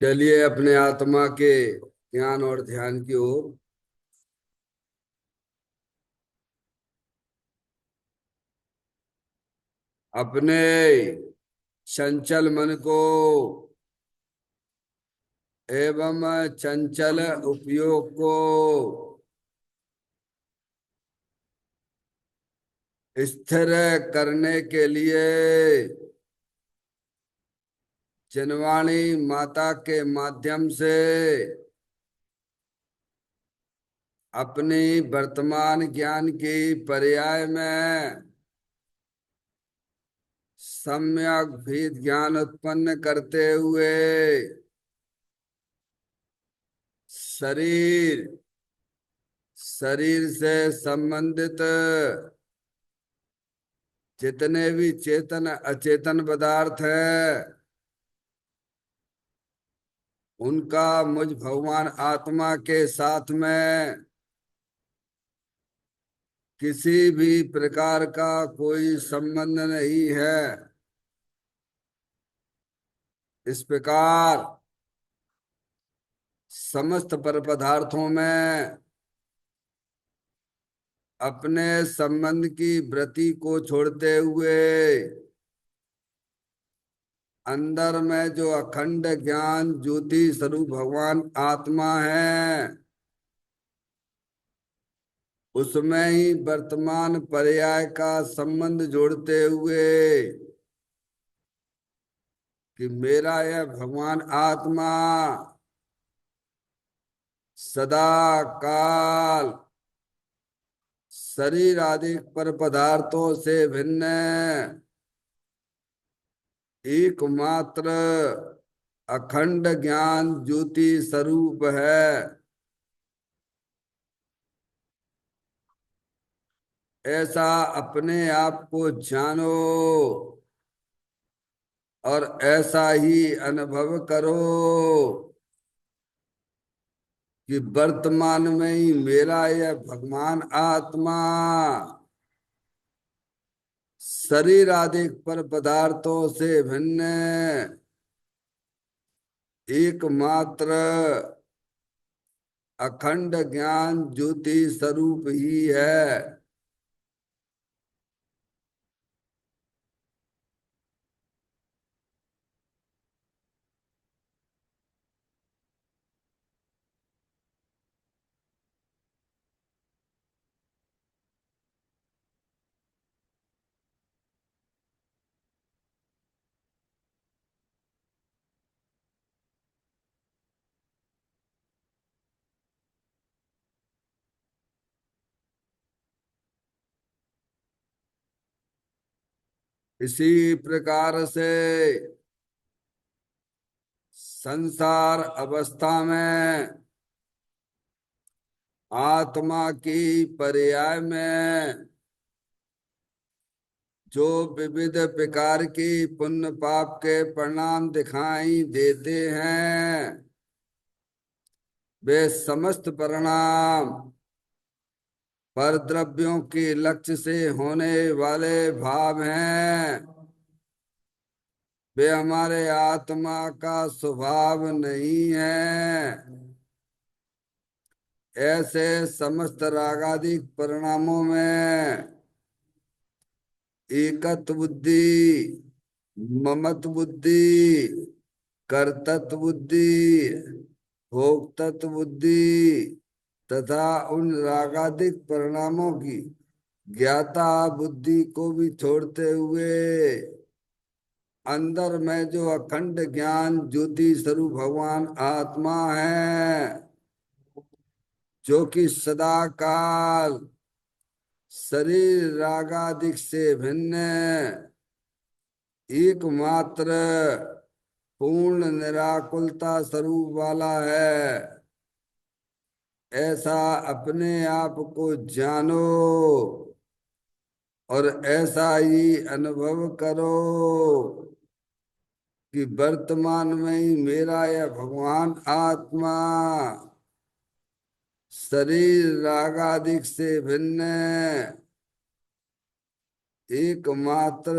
चलिए अपने आत्मा के ज्ञान और ध्यान की ओर। अपने चंचल मन को एवं चंचल उपयोग को स्थिर करने के लिए जनवाणी माता के माध्यम से अपनी वर्तमान ज्ञान की पर्याय में सम्यक भी ज्ञान उत्पन्न करते हुए शरीर शरीर से संबंधित जितने भी चेतन अचेतन पदार्थ है उनका मुझ भगवान आत्मा के साथ में किसी भी प्रकार का कोई संबंध नहीं है। इस प्रकार समस्त पर पदार्थों में अपने संबंध की वृत्ति को छोड़ते हुए अंदर में जो अखंड ज्ञान ज्योति स्वरूप भगवान आत्मा है उसमें ही वर्तमान पर्याय का संबंध जोड़ते हुए कि मेरा यह भगवान आत्मा सदा काल शरीर आदि पर पदार्थों से भिन्न एकमात्र अखंड ज्ञान ज्योति स्वरूप है। ऐसा अपने आप को जानो और ऐसा ही अनुभव करो कि वर्तमान में ही मेरा यह भगवान आत्मा शरीर आदि पर पदार्थों से भिन्न एकमात्र अखंड ज्ञान ज्योति स्वरूप ही है। इसी प्रकार से संसार अवस्था में आत्मा की पर्याय में जो विविध प्रकार की पुण्य पाप के परिणाम दिखाई देते हैं वे समस्त परिणाम पर द्रव्यों के लक्ष्य से होने वाले भाव हैं। वे हमारे आत्मा का स्वभाव नहीं है। ऐसे समस्त रागादिक परिणामों में एकत बुद्धि ममत बुद्धि कर्तत बुद्धि भोक्तत बुद्धि तथा उन रागादिक परिणामों की ज्ञाता बुद्धि को भी छोड़ते हुए अंदर में जो अखंड ज्ञान ज्योति स्वरूप भगवान आत्मा है जो कि सदा काल शरीर रागादिक से भिन्न एकमात्र पूर्ण निराकुलता स्वरूप वाला है। ऐसा अपने आप को जानो और ऐसा ही अनुभव करो कि वर्तमान में ही मेरा यह भगवान आत्मा शरीर रागादिक से भिन्न एकमात्र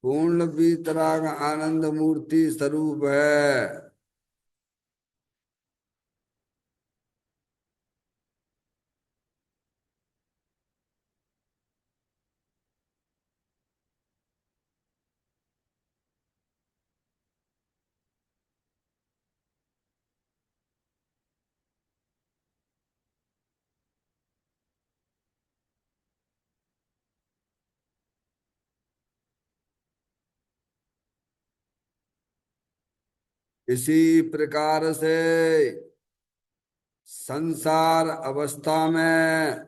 पूर्ण वीतराग आनंद मूर्ति स्वरूप है। इसी प्रकार से संसार अवस्था में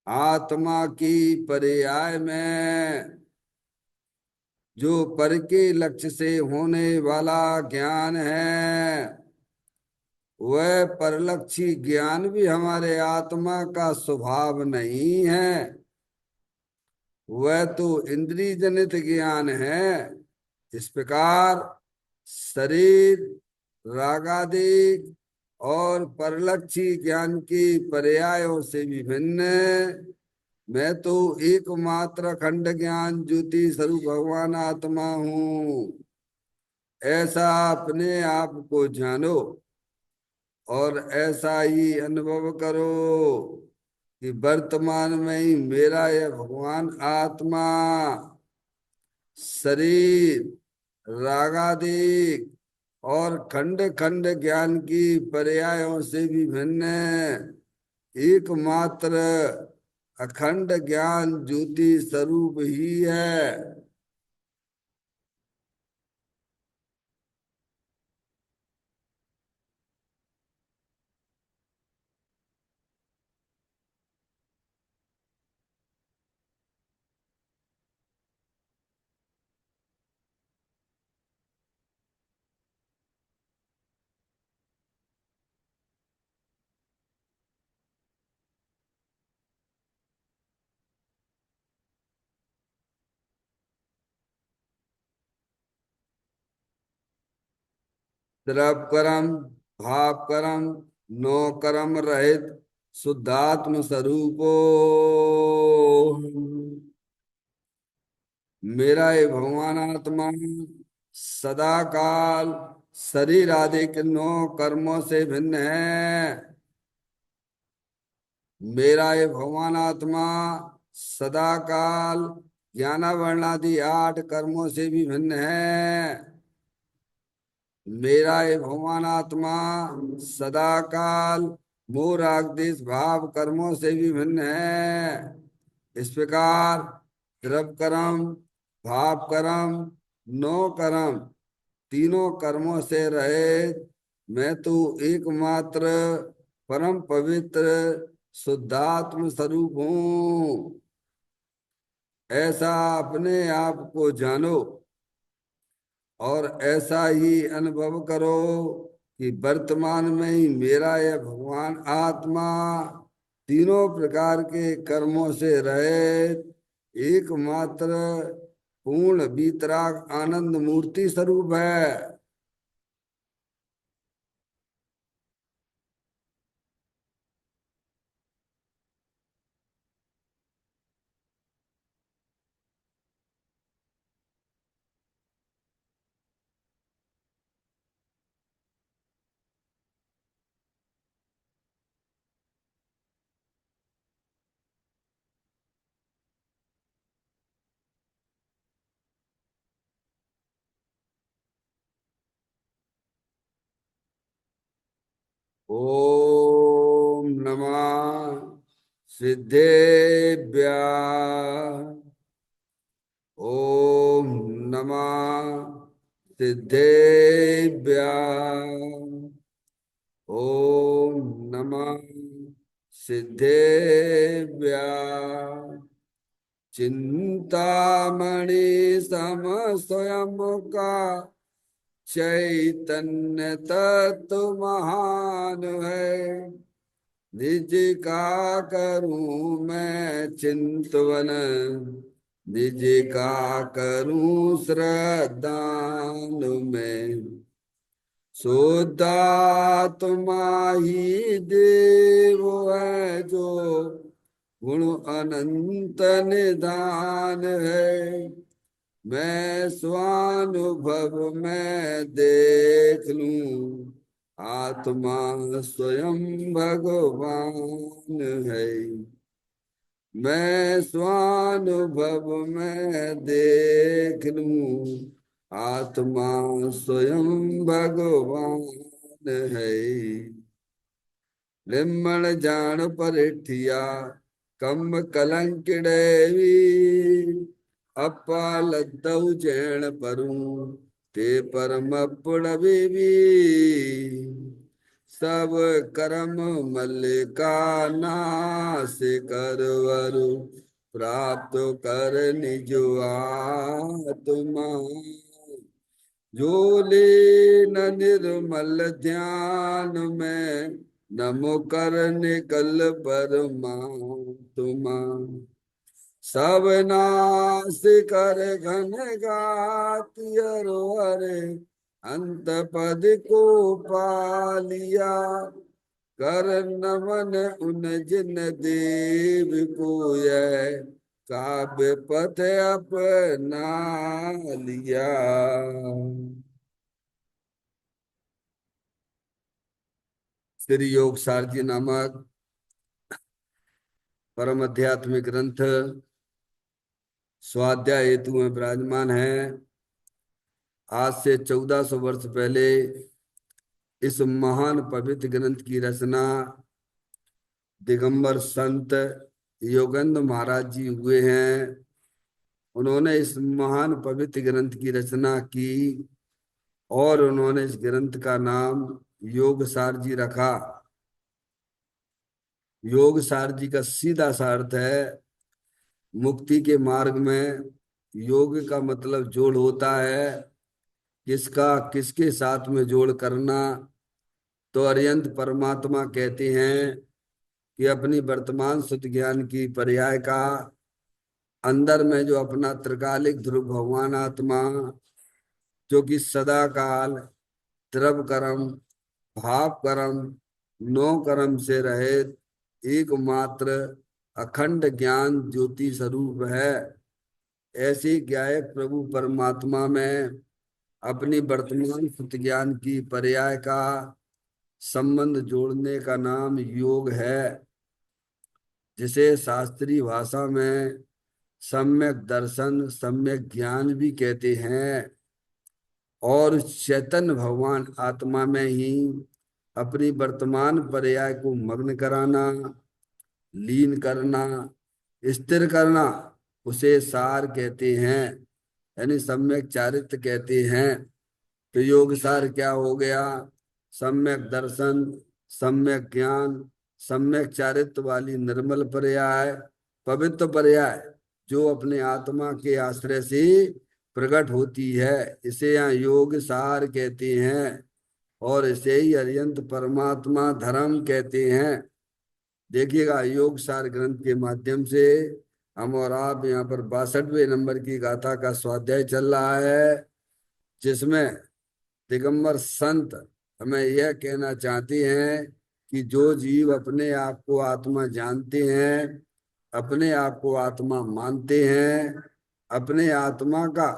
आत्मा की पर्याय में जो पर के लक्ष्य से होने वाला ज्ञान है, वह परलक्षी ज्ञान भी हमारे आत्मा का स्वभाव नहीं है। वह तो इंद्रिय जनित ज्ञान है। इस प्रकार शरीर, रागादिक और परलक्षी ज्ञान की पर्यायों से विभिन्न मैं तो एकमात्र अखंड ज्ञान ज्योति स्वरूप भगवान आत्मा हूँ, ऐसा अपने आप को जानो और ऐसा ही अनुभव करो कि वर्तमान में ही मेरा यह भगवान आत्मा शरीर, रागादिक और खंड खंड ज्ञान की पर्यायों से भी भिन्न एकमात्र अखंड ज्ञान ज्योति स्वरूप ही है। द्रव कर्म, भाव कर्म, नो कर्म रहित शुद्धात्म स्वरूपो मेरा ये भगवान आत्मा सदा काल शरीर आदि के नौ कर्मों से भिन्न है। मेरा ये भगवान आत्मा सदा काल ज्ञानावरणादि आठ कर्मों से भी भिन्न है। मेरा ये भगवान आत्मा सदा काल मोह राग देश भाव कर्मों से भी भिन्न है। इस प्रकार द्रव्य कर्म, भाव कर्म, नो कर्म तीनों कर्मों से रहित मैं तो एकमात्र परम पवित्र शुद्धात्म स्वरूप हूँ, ऐसा अपने आप को जानो और ऐसा ही अनुभव करो कि वर्तमान में ही मेरा यह भगवान आत्मा तीनों प्रकार के कर्मों से रहित एकमात्र पूर्ण वीतराग आनंद मूर्ति स्वरूप है। ओम नमः सिद्धेभ्य। ओम नमः सिद्धेभ्य। ओम नमः सिद्धेभ्य। चिंतामणि सम स्वयं का चैतन्य तत्व महान है। निज का करूं मैं चिंतवन, निज का करूं श्रद्धान में। शुद्धात्मा ही देव है जो गुण अनंत निधान है। मैं स्वानुभव में देख लूं, आत्मा स्वयं भगवान है। मैं स्वानुभव में देख लूं, आत्मा स्वयं भगवान है। लिम्मण जान परिठिया कम कलंकिड़ेवी, अपा लद्दऊ जैन परूं ते परम पुड़बी। सब कर्म मल्लिका नाश करवरु, प्राप्त कर निज आत्मा। जोले न निर्मल ध्यान में, नमो कर निकल परमात्मा। सब नाश कर घन गाति हरे, अंत पद को पालिया। कर नमन उन जिन देव को, यह काव्य पथ अपना लिया। श्री योग सारथी नामक परम आध्यात्मिक ग्रंथ स्वाध्याय हेतु में विराजमान है। आज से 1400 वर्ष पहले इस महान पवित्र ग्रंथ की रचना दिगंबर संत योगेंद्र महाराज जी हुए हैं। उन्होंने इस महान पवित्र ग्रंथ की रचना की और उन्होंने इस ग्रंथ का नाम योग सार जी रखा। योग सार जी का सीधा सा अर्थ है, मुक्ति के मार्ग में योग का मतलब जोड़ होता है। किसका किसके साथ में जोड़ करना? तो अरिहंत परमात्मा कहते हैं कि अपनी वर्तमान शुद्ध ज्ञान की पर्याय का अंदर में जो अपना त्रिकालिक ध्रुव भगवान आत्मा, जो कि सदा काल द्रव कर्म भाव कर्म नौ कर्म से रहित एकमात्र अखंड ज्ञान ज्योति स्वरूप है। ऐसे ज्ञायक प्रभु परमात्मा में अपनी वर्तमान शुद्ध ज्ञान की पर्याय का संबंध जोड़ने का नाम योग है, जिसे शास्त्रीय भाषा में सम्यक दर्शन सम्यक ज्ञान भी कहते हैं। और चैतन्य भगवान आत्मा में ही अपनी वर्तमान पर्याय को मग्न कराना, लीन करना, स्थिर करना, उसे सार कहते हैं, यानी सम्यक चारित्र कहते हैं। तो योग सार क्या हो गया? सम्यक दर्शन, सम्यक ज्ञान, सम्यक चारित्र वाली निर्मल पर्याय, पवित्र पर्याय, जो अपने आत्मा के आश्रय से प्रकट होती है, इसे यहाँ योग सार कहते हैं। और इसे ही अरिहंत परमात्मा धर्म कहते हैं। देखिएगा, योग सार ग्रंथ के माध्यम से हम और आप यहाँ पर 62वें नंबर की गाथा का स्वाध्याय चल रहा है, जिसमें दिगंबर संत हमें यह कहना चाहते हैं कि जो जीव अपने आप को आत्मा जानते हैं, अपने आप को आत्मा मानते हैं, अपने आत्मा का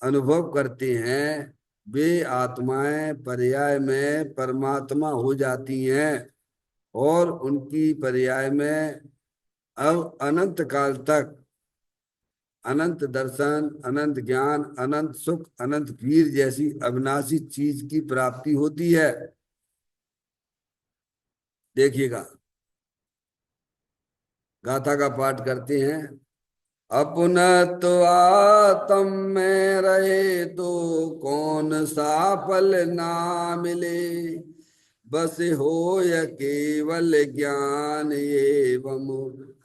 अनुभव करते हैं, वे आत्माएं पर्याय में परमात्मा हो जाती हैं और उनकी पर्याय में अब अनंत काल तक अनंत दर्शन, अनंत ज्ञान, अनंत सुख, अनंत वीर जैसी अविनाशी चीज की प्राप्ति होती है। देखिएगा, गाथा का पाठ करते हैं। अपना तो आत्म में रहे तो कौन सा फल ना मिले, बस हो या केवल ज्ञान एवं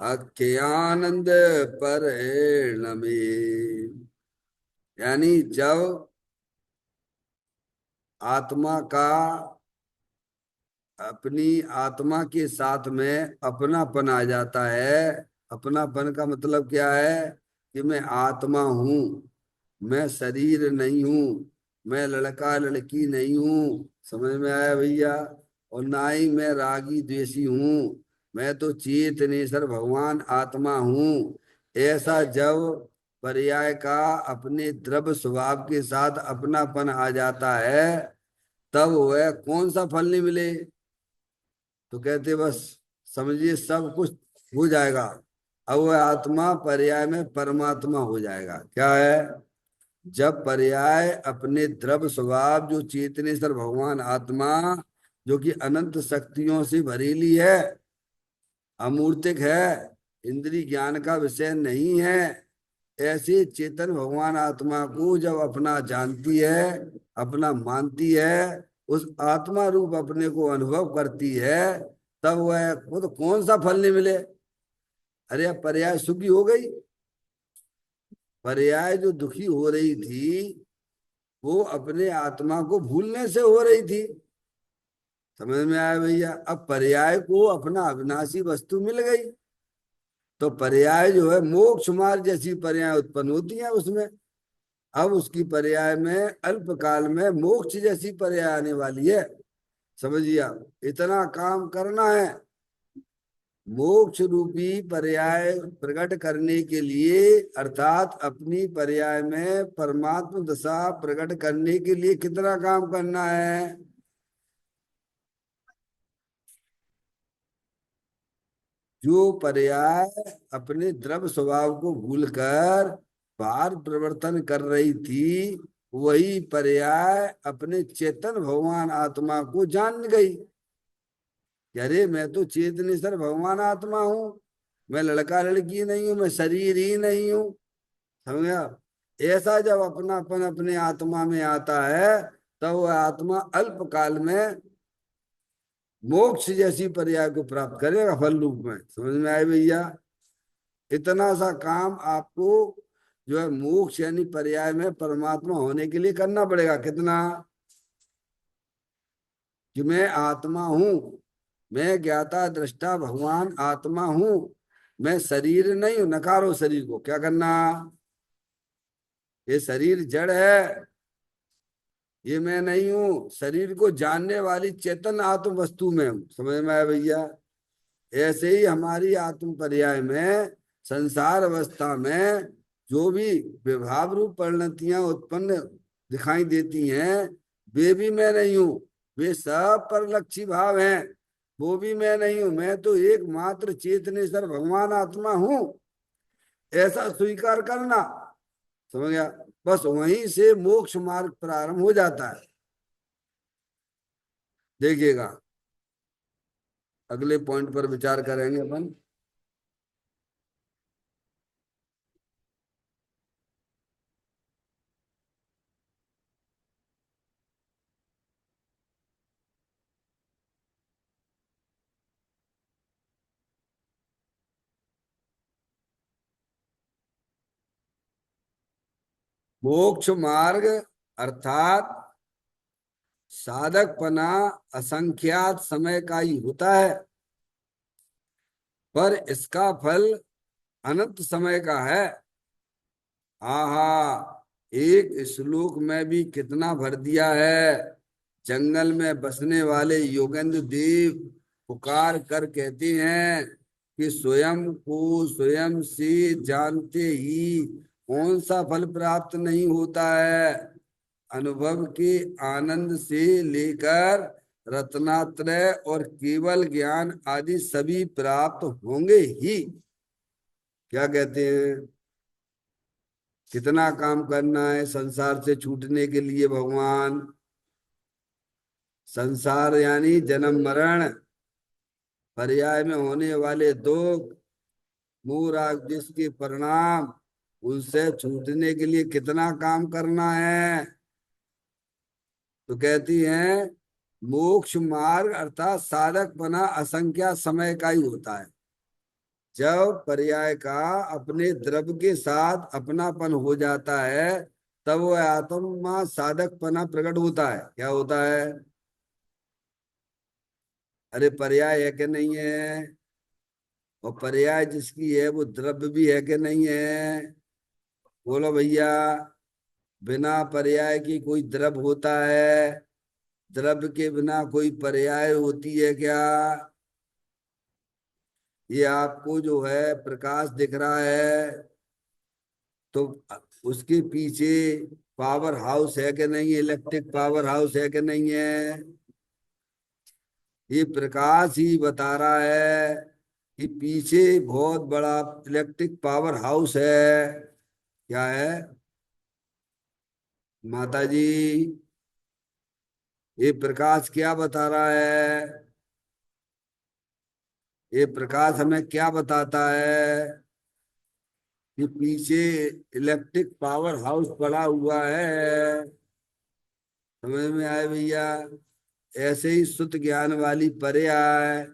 अख्य आनंद परिणमे। यानी जब आत्मा का अपनी आत्मा के साथ में अपनापन आ जाता है। अपनापन का मतलब क्या है? कि मैं आत्मा हूँ, मैं शरीर नहीं हूँ, मैं लड़का लड़की नहीं हूँ। समझ में आया भैया? और ना ही मैं रागी द्वेषी हूँ, मैं तो चेतनेश्वर भगवान आत्मा हूँ। ऐसा जब पर्याय का अपने द्रव्य स्वभाव के साथ अपनापन आ जाता है, तब वह कौन सा फल नहीं मिले। तो कहते बस समझिए सब कुछ हो जाएगा। अब वह आत्मा पर्याय में परमात्मा हो जाएगा। क्या है? जब पर्याय अपने द्रव्य स्वभाव जो चेतनेश्वर भगवान आत्मा, जो कि अनंत शक्तियों से भरीली है, अमूर्तिक है, इंद्रिय ज्ञान का विषय नहीं है, ऐसे चेतन भगवान आत्मा को जब अपना जानती है, अपना मानती है, उस आत्मा रूप अपने को अनुभव करती है, तब वह खुद कौन सा फल नहीं मिले। अरे अब पर्याय सुखी हो गई। पर्याय जो दुखी हो रही थी वो अपने आत्मा को भूलने से हो रही थी। समझ में आया भैया? अब पर्याय को अपना अविनाशी वस्तु मिल गई, तो पर्याय जो है मोक्ष मार्ग जैसी पर्याय उत्पन्न होती है उसमें। अब उसकी पर्याय में अल्पकाल में मोक्ष जैसी पर्याय आने वाली है। समझिए आप, इतना काम करना है मोक्ष रूपी पर्याय प्रकट करने के लिए, अर्थात अपनी पर्याय में परमात्म दशा प्रकट करने के लिए कितना काम करना है। जो पर्याय अपने द्रव्य स्वभाव को भूलकर बाहर प्रवर्तन कर रही थी, वही पर्याय अपने चेतन भगवान आत्मा को जान गई कि अरे मैं तो चेतनेश्वर भगवान आत्मा हूँ, मैं लड़का लड़की नहीं हूँ, मैं शरीर ही नहीं हूँ। समझ गया? ऐसा जब अपनापन अपने आत्मा में आता है, तब वह आत्मा अल्पकाल में मोक्ष जैसी पर्याय को प्राप्त करेगा फल रूप में। समझ में आए भैया? इतना सा काम आपको जो है मोक्ष यानी पर्याय में परमात्मा होने के लिए करना पड़ेगा। कितना? कि मैं आत्मा हूं, मैं ज्ञाता दृष्टा भगवान आत्मा हूं, मैं शरीर नहीं हूं। नकारो शरीर को। क्या करना? ये शरीर जड़ है, ये मैं नहीं हूं। शरीर को जानने वाली चेतन आत्म वस्तु में हूं। समझ में आया भैया? ऐसे ही हमारी आत्म पर्याय में संसार अवस्था में जो भी विभाव रूप परिणतियां उत्पन्न दिखाई देती हैं, वे भी मैं नहीं हूं। वे सब परलक्षी भाव हैं, वो भी मैं नहीं हूं। मैं तो एकमात्र चेतनेश्वर भगवान आत्मा हूं, ऐसा स्वीकार करना। समझ गया? बस वहीं से मोक्ष मार्ग प्रारंभ हो जाता है। देखिएगा, अगले पॉइंट पर विचार करेंगे अपन। मोक्ष मार्ग अर्थात साधकपना असंख्यात समय का ही होता है, पर इसका फल अनंत समय का है। आहा, एक श्लोक में भी कितना भर दिया है। जंगल में बसने वाले योगेंद्र देव पुकार कर कहते हैं कि स्वयं को स्वयं से जानते ही कौन सा फल प्राप्त नहीं होता है। अनुभव के आनंद से लेकर रत्नात्रय और केवल ज्ञान आदि सभी प्राप्त होंगे ही। क्या कहते हैं? कितना काम करना है संसार से छूटने के लिए भगवान। संसार यानी जन्म मरण, पर्याय में होने वाले दुख, मूल राग जिसके परिणाम, उनसे छूटने के लिए कितना काम करना है। तो कहती हैं मोक्ष मार्ग अर्थात साधक बना असंख्या समय का ही होता है। जब पर्याय का अपने द्रव्य के साथ अपनापन हो जाता है, तब वह आत्मा साधकपना प्रकट होता है। क्या होता है? अरे पर्याय है कि नहीं है? और पर्याय जिसकी है वो द्रव्य भी है कि नहीं है? बोलो भैया। बिना पर्याय की कोई द्रव्य होता है? द्रव्य के बिना कोई पर्याय होती है क्या? ये आपको जो है प्रकाश दिख रहा है, तो उसके पीछे पावर हाउस है कि नहीं, इलेक्ट्रिक पावर हाउस है कि नहीं है? ये प्रकाश ही बता रहा है कि पीछे बहुत बड़ा इलेक्ट्रिक पावर हाउस है। क्या है माता जी? ये प्रकाश क्या बता रहा है? ये प्रकाश हमें क्या बताता है? कि पीछे इलेक्ट्रिक पावर हाउस पड़ा हुआ है। समझ में आए भैया? ऐसे ही शुद्ध ज्ञान वाली पर्याय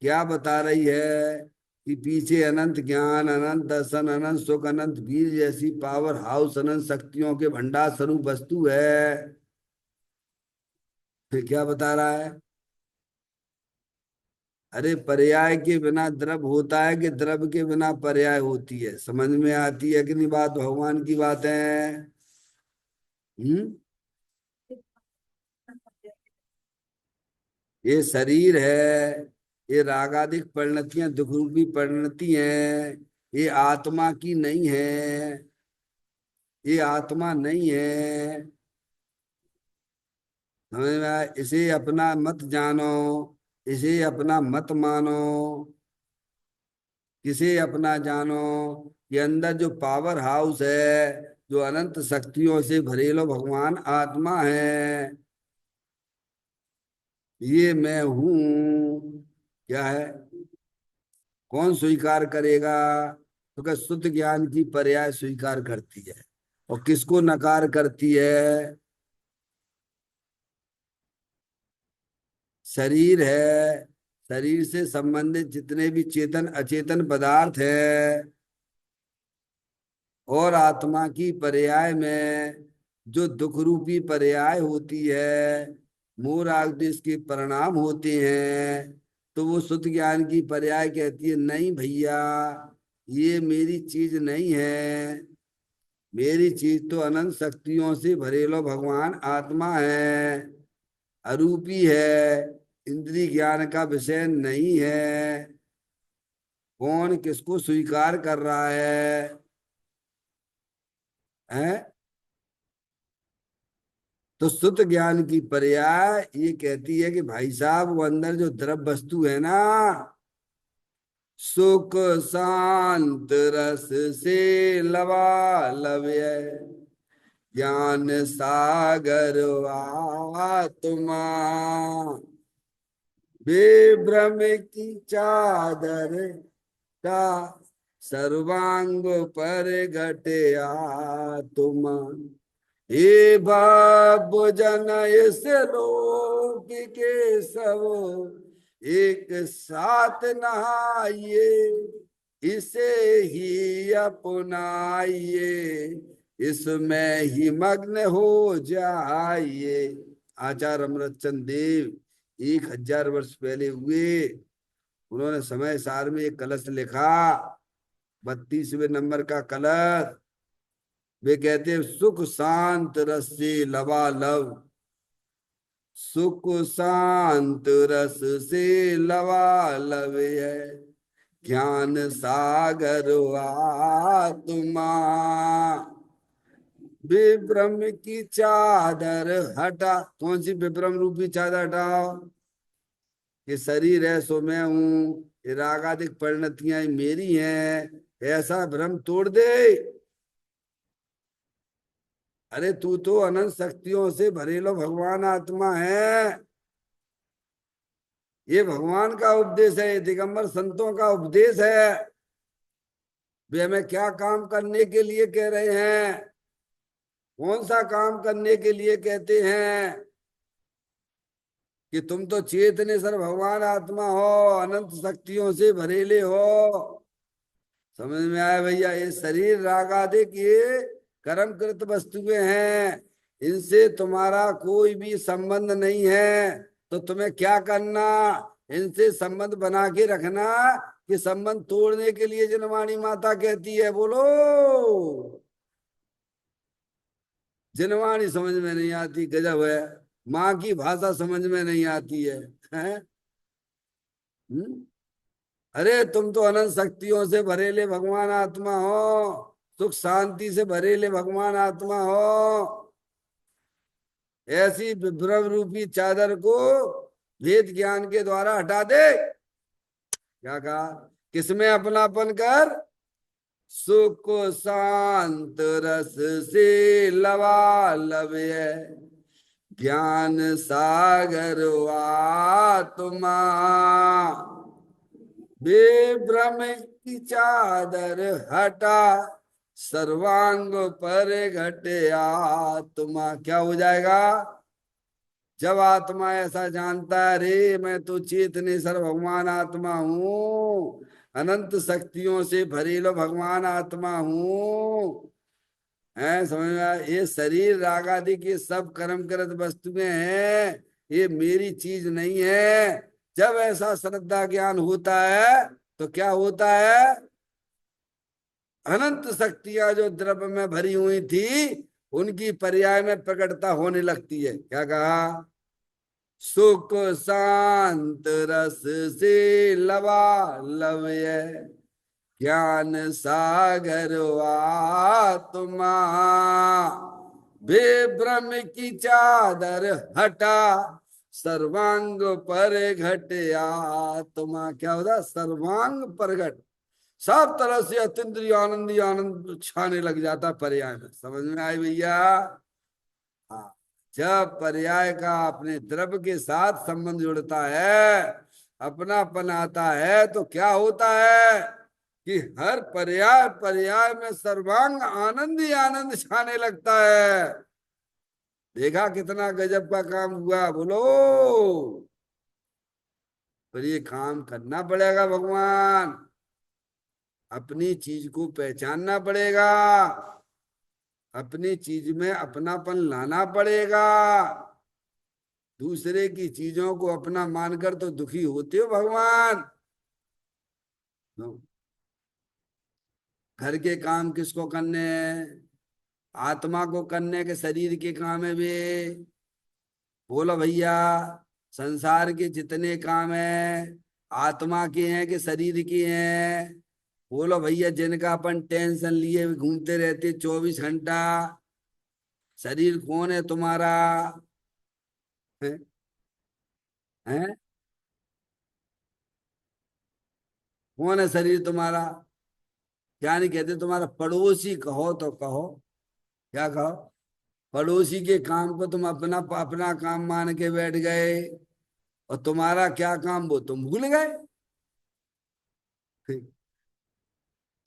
क्या बता रही है? कि पीछे अनंत ज्ञान, अनंत दर्शन, अनंत सुख, अनंत वीर जैसी पावर हाउस, अनंत शक्तियों के भंडार स्वरूप वस्तु है। फिर क्या बता रहा है? अरे पर्याय के बिना द्रव होता है कि द्रव के बिना पर्याय होती है? समझ में आती है कि नहीं बात? भगवान की बात है। हम्म। ये शरीर है, ये रागादिक परिणतियां दुख रूपी परिणति हैं। ये आत्मा की नहीं है। ये आत्मा नहीं है। समझ में आया? इसे अपना मत जानो, इसे अपना मत मानो। किसे अपना जानो? ये अंदर जो पावर हाउस है, जो अनंत शक्तियों से भरेलो भगवान आत्मा है, ये मैं हूं। क्या है? कौन स्वीकार करेगा? तो क्या शुद्ध ज्ञान की पर्याय स्वीकार करती है। और किसको नकार करती है? शरीर है, शरीर से संबंधित जितने भी चेतन अचेतन पदार्थ है, और आत्मा की पर्याय में जो दुख रूपी पर्याय होती है, मोर आदेश के परिणाम होते हैं, तो वो शुद्ध ज्ञान की पर्याय कहती है नहीं भैया, ये मेरी चीज नहीं है। मेरी चीज तो अनंत शक्तियों से भरेलो भगवान आत्मा है, अरूपी है, इंद्रिय ज्ञान का विषय नहीं है। कौन किसको स्वीकार कर रहा है? हैं? तो शुद्ध ज्ञान की पर्याय ये कहती है कि भाई साहब, वो अंदर जो द्रव वस्तु है ना, सुख शांत रस से लबालब ज्ञान सागर आत्मा, विभ्रम की चादर का सर्वांग पर घटे आत्मा। हे बाप जन इस लोक के सब एक साथ नहाइए, इसे ही अपनाइए, इसमें ही मग्न हो जाइए। आचार्य अमृतचंद देव 1000 वर्ष पहले हुए। उन्होंने समय सार में एक कलश लिखा, 32वें नंबर का कलश। वे कहते हैं सुख शांत रस से लबालब, सुख शांत रस से लबालब है ज्ञान सागर आत्मा। विभ्रम की चादर हटा। कौन सी विभ्रम रूपी चादर हटाओ? ये शरीर है सो मैं हूं, ये रागादिक परिणतियां मेरी हैं, ऐसा भ्रम तोड़ दे। अरे तू तो अनंत शक्तियों से भरेलो भगवान आत्मा है। ये भगवान का उपदेश है, ये दिगंबर संतों का उपदेश है। वे हमें क्या काम करने के लिए कह रहे हैं? कौन सा काम करने के लिए कहते हैं? कि तुम तो चेतनेश्वर भगवान आत्मा हो, अनंत शक्तियों से भरेले हो। समझ में आया भैया? ये शरीर रागादिक ये कर्मकृत वस्तुएं हैं, इनसे तुम्हारा कोई भी संबंध नहीं है। तो तुम्हें क्या करना? इनसे संबंध बना के रखना, कि संबंध तोड़ने के लिए जनवाणी माता कहती है। बोलो। जनवाणी समझ में नहीं आती, गजब है। माँ की भाषा समझ में नहीं आती है, हैं? हम्म? अरे तुम तो अनंत शक्तियों से भरेले भगवान आत्मा हो, सुख शांति से भरेले भगवान आत्मा हो, ऐसी विभ्रम रूपी चादर को वेद ज्ञान के द्वारा हटा दे। क्या कहा? किसमें अपनापन कर? सुख शांत रस से लबालव्य ज्ञान सागर आत्मा, विभ्रम की चादर हटा सर्वांग पर घटे आत्मा। क्या हो जाएगा? जब आत्मा ऐसा जानता है, रे मैं तो चेतनेश्वर भगवान आत्मा हूँ, अनंत शक्तियों से भरेलो भगवान आत्मा हूँ, है समझ में आया? ये शरीर रागादि की सब कर्म करत वस्तुएं हैं, ये मेरी चीज नहीं है। जब ऐसा श्रद्धा ज्ञान होता है तो क्या होता है? अनंत शक्तियां जो द्रव्य में भरी हुई थी उनकी पर्याय में प्रकटता होने लगती है। क्या कहा? सुख शांत रस से लबालव्य ज्ञान सागर आत्मा, विभ्रम की चादर हटा सर्वांग पर घट आत्मा। क्या होता? सर्वांग प्रगट, सब तरह से अत्यंत आनंदी आनंद छाने लग जाता पर्याय में। समझ में आए भैया? हाँ, जब पर्याय का अपने द्रव्य के साथ संबंध जुड़ता है, अपनापन आता है, तो क्या होता है कि हर पर्याय पर्याय में सर्वांग आनंद ही आनंद छाने लगता है। देखा कितना गजब का काम हुआ? बोलो। पर ये काम करना पड़ेगा भगवान, अपनी चीज को पहचानना पड़ेगा, अपनी चीज में अपनापन लाना पड़ेगा। दूसरे की चीजों को अपना मानकर तो दुखी होते हो भगवान। घर के काम किसको करने हैं? आत्मा को करने के, शरीर के काम है वे। बोलो भैया, संसार के जितने काम हैं आत्मा के हैं कि शरीर के हैं? बोलो भैया, जिनका अपन टेंशन लिए घूमते रहते 24 घंटा। शरीर कौन है तुम्हारा? है? है? कौन है शरीर तुम्हारा? क्या नहीं कहते? तुम्हारा पड़ोसी कहो तो कहो। क्या कहो? पड़ोसी के काम को तुम अपना अपना काम मान के बैठ गए, और तुम्हारा क्या काम वो तुम भूल गए।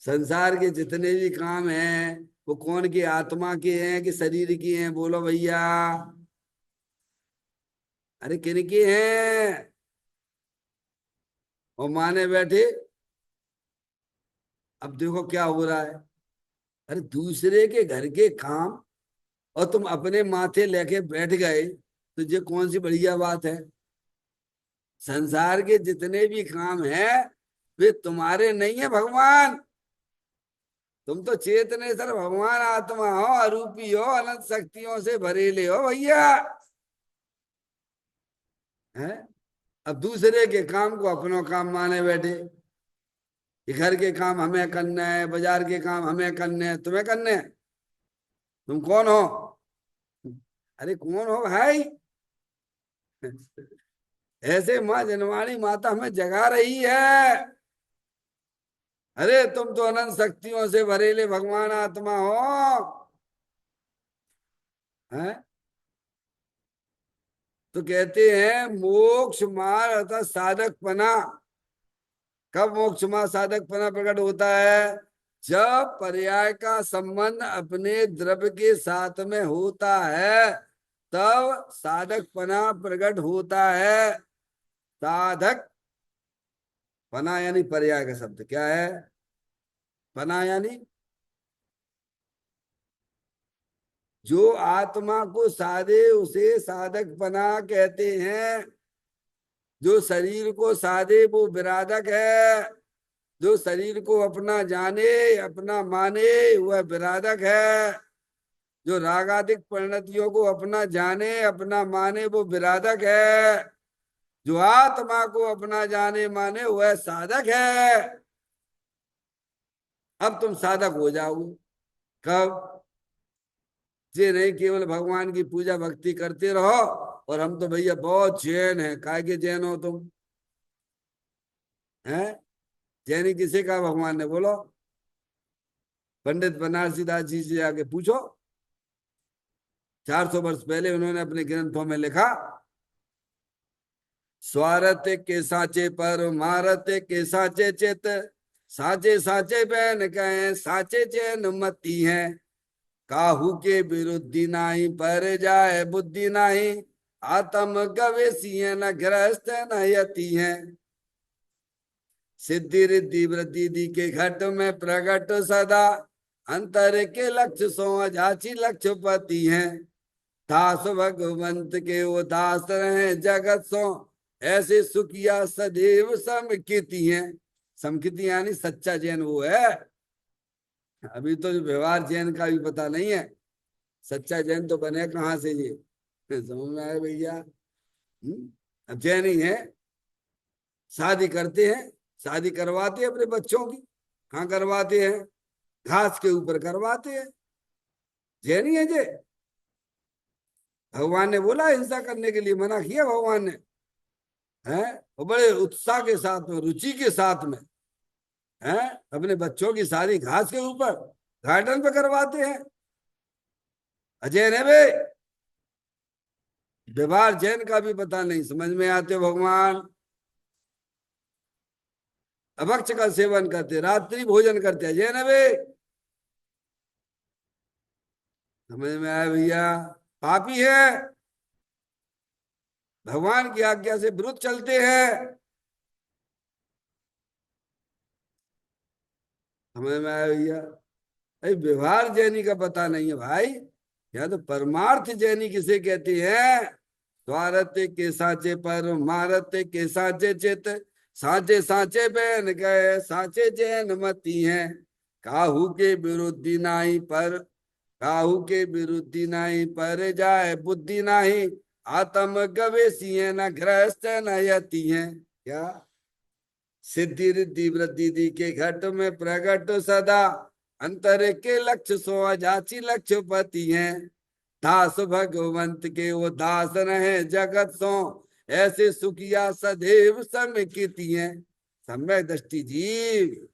संसार के जितने भी काम हैं वो कौन की? आत्मा के हैं कि शरीर की हैं? बोलो भैया। अरे किन की हैं? और माने बैठे। अब देखो क्या हो रहा है। अरे दूसरे के घर के काम और तुम अपने माथे लेके बैठ गए, तो ये कौन सी बढ़िया बात है? संसार के जितने भी काम हैं वे तुम्हारे नहीं है भगवान। तुम तो चेतनेश्वर भगवान आत्मा हो, अरूपी हो, अनंत शक्तियों से भरेले हो भैया। हैं? अब दूसरे के काम को अपनों काम माने बैठे, कि घर के काम हमें करना है, बाजार के काम हमें करने हैं, तुम्हें करने हैं। तुम कौन हो? अरे कौन हो भाई? ऐसे माँ जनवाणी माता हमें जगा रही है। अरे तुम तो अनंत शक्तियों से भरेले भगवान आत्मा हो। हैं? तो कहते हैं मोक्ष मार्ग अर्थात साधक पना। कब मोक्ष मार्ग साधक पना प्रकट होता है? जब पर्याय का संबंध अपने द्रव्य के साथ में होता है, तब साधक पना प्रकट होता है। साधक पना यानी पर्याय का शब्द क्या है? पना यानी जो आत्मा को साधे उसे साधक पना कहते हैं। जो शरीर को साधे वो विराधक है। जो शरीर को अपना जाने, अपना माने, वह विराधक है। जो रागादिक परिणतियों को अपना जाने, अपना माने, वो विराधक है। जो आत्मा को अपना जाने माने वह साधक है। अब तुम साधक हो जाओगे। कब? ये नहीं केवल भगवान की पूजा भक्ति करते रहो और हम तो भैया बहुत जैन है। काय के जैन हो तुम? हैं? जैनी किसे कहा भगवान ने, बोलो? पंडित बनारसी दास जी से आके पूछो। 400 वर्ष पहले उन्होंने अपने ग्रंथों में लिखा, स्वार्थ के साचे पर मारत के साचे चित, साचे साचे बहन कहे साचे चैन मती है, काहू के विरुद्धि नाही पर जाए बुद्धि नाही, आत्म गवेशी है न ग्रस्त न यति है, सिद्धि रिद्धि वृद्धि दी के घट में प्रगट सदा, अंतर के लक्ष्य सो जाची लक्ष्य पति है, दास भगवंत के वो दास रहे जगत सो, ऐसे सुखिया सदैव समकिति है। समकिति यानी सच्चा जैन वो है। अभी तो व्यवहार जैन का भी पता नहीं है, सच्चा जैन तो बने कहाँ से ये समझ में आए भैया? अब जैन ही है, शादी करते हैं, शादी करवाते हैं अपने बच्चों की। कहाँ करवाते हैं? घास के ऊपर करवाते हैं। जैन ही है जे। भगवान ने बोला हिंसा करने के लिए, मना किया भगवान ने, है? और बड़े उत्साह के साथ में, रुचि के साथ में, है, अपने बच्चों की शादी घास के ऊपर गार्डन पे करवाते हैं। अजैन है भाई। व्यवहार जैन का भी पता नहीं, समझ में आते हो भगवान? अभक्ष का सेवन करते, रात्रि भोजन करते, अजैन है भाई। समझ में आया भैया? पापी है, भगवान की आज्ञा से विरुद्ध चलते हैं। समझ में आया भैया? अरे व्यवहार जैनी का पता नहीं है भाई। या तो परमार्थ जैनी किसे कहते हैं? स्वार्थ के साचे पर मारत के साचे चित, साचे साचे बहन गए साचे जैन मती है, काहू के विरुद्धि नाही पर, काहू के विरुद्धि नाही पर जाए बुद्धि नाही, आत्म गवेशी है न ग्रस्त न यति है। क्या? सिद्धि रिद्धि वृद्धि दी के घट में प्रगट सदा, अंतर के लक्ष्य सो जाची लक्ष्य पति है, दास भगवंत के वो दास रहे जगत सो, ऐसे सुखिया सदैव समिति है। सम्यक दृष्टि जीव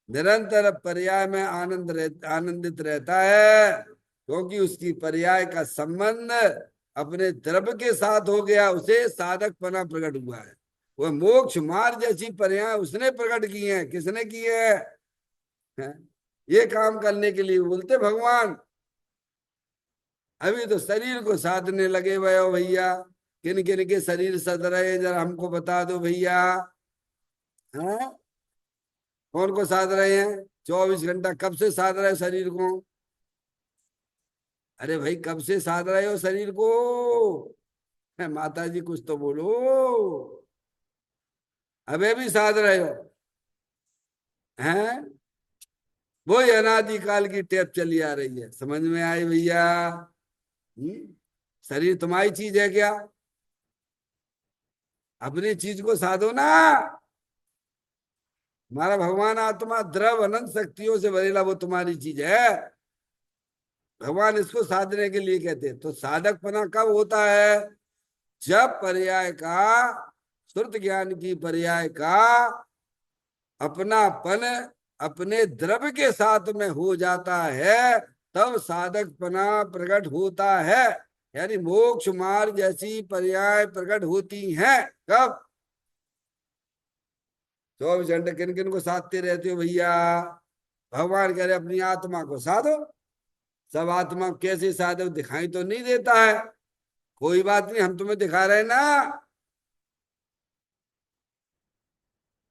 निरंतर पर्याय में आनंदित रहता है, क्योंकि उसकी पर्याय का संबंध अपने द्रव्य के साथ हो गया, उसे साधक पना प्रकट हुआ है। वो मोक्ष मार्ग जैसी पर्याय उसने प्रकट की है। किसने की है? ये काम करने के लिए बोलते भगवान। अभी तो शरीर को साधने लगे हुए हो भैया। किन किन के शरीर सद रहे जरा हमको बता दो भैया। हाँ, कौन को साध रहे हैं? 24 घंटा कब से साध रहे शरीर को? अरे भाई कब से साध रहे हो शरीर को? माता जी कुछ तो बोलो। अबे भी साध रहे हो? हैं? वो अनादिकाल की टेप चली आ रही है। समझ में आई भैया? शरीर तुम्हारी चीज है क्या? अपनी चीज को साधो ना। हमारा भगवान आत्मा द्रव अनंत शक्तियों से भरेला, वो तुम्हारी चीज है। भगवान इसको साधने के लिए कहते हैं। तो साधक पना कब होता है? जब पर्याय का, श्रुत ज्ञान की पर्याय का अपनापन अपने द्रव्य के साथ में हो जाता है, तब साधक पना प्रकट होता है। यानी मोक्ष मार्ग जैसी पर्याय प्रकट होती हैं। कब? 24 घंटे किन किन को साधते रहते हो भैया? भगवान कह रहे अपनी आत्मा को साधो। सब आत्मा कैसे साधो दिखाई तो नहीं देता है। कोई बात नहीं, हम तुम्हें दिखा रहे ना।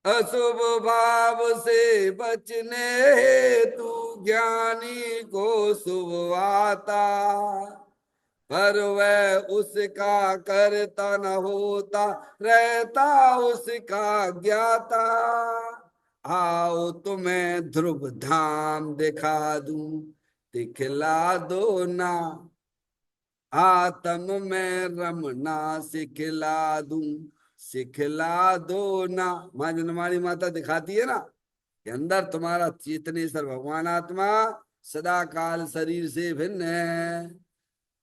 अशुभ भाव से बचने हेतु ज्ञानी को शुभ आता, पर वह उसका करता न होता, रहता उसका ज्ञाता। आओ तुम्हें ध्रुव धाम दिखा दूं, दिखला दो ना, आत्म में रमना सिखला दूं, सिखला दो ना। माँ जनमाड़ी माता दिखाती है ना कि अंदर तुम्हारा चेतनेश्वर भगवान आत्मा सदा काल शरीर से भिन्न है।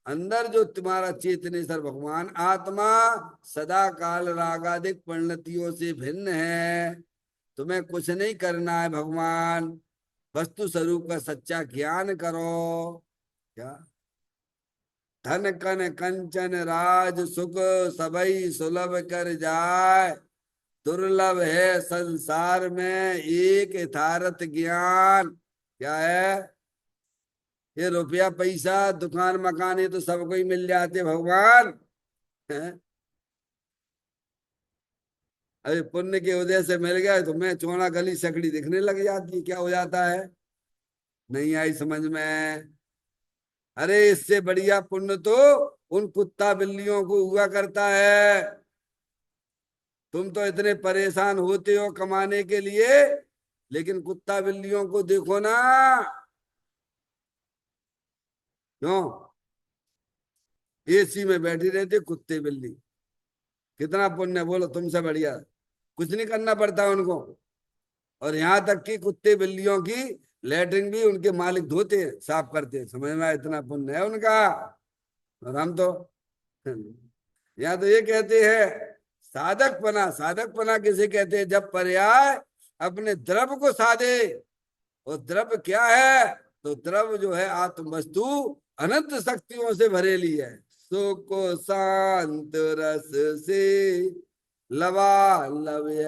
अंदर जो तुम्हारा चेतनेश्वर भगवान आत्मा सदा काल रागादिक परिणतियों से भिन्न है। तुम्हें कुछ नहीं करना है, भगवान वस्तु स्वरूप का सच्चा ज्ञान करो। क्या धन कन कंचन राज सुख सबई सुलभ कर जाए, दुर्लभ है संसार में एक यथार्थ ज्ञान। क्या है? ये रुपया पैसा दुकान मकान ये तो सबको ही मिल जाते भगवान हैं? अरे पुण्य के उदय से मिल गया तो मैं चौड़ा गली सकड़ी दिखने लग जाती है, क्या हो जाता है? नहीं आई समझ में? अरे इससे बढ़िया पुण्य तो उन कुत्ता बिल्लियों को हुआ करता है। तुम तो इतने परेशान होते हो कमाने के लिए, लेकिन कुत्ता बिल्लियों को देखो ना। क्यों? एसी में बैठी रहती कुत्ते बिल्ली, कितना पुण्य बोलो तुमसे बढ़िया। कुछ नहीं करना पड़ता उनको। और यहाँ तक कि कुत्ते बिल्लियों की लेटरिन भी उनके मालिक धोते हैं, साफ करते हैं। समझ में आया? इतना पुण्य है उनका। और हम तो यहाँ तो ये कहते हैं साधक पना किसे कहते हैं? जब पर्याय अपने द्रव्य को साधे। और द्रव्य क्या है? तो द्रव्य जो है आत्म वस्तु अनंत शक्तियों से भरेली है। सुख शांत रस से लबालव्य,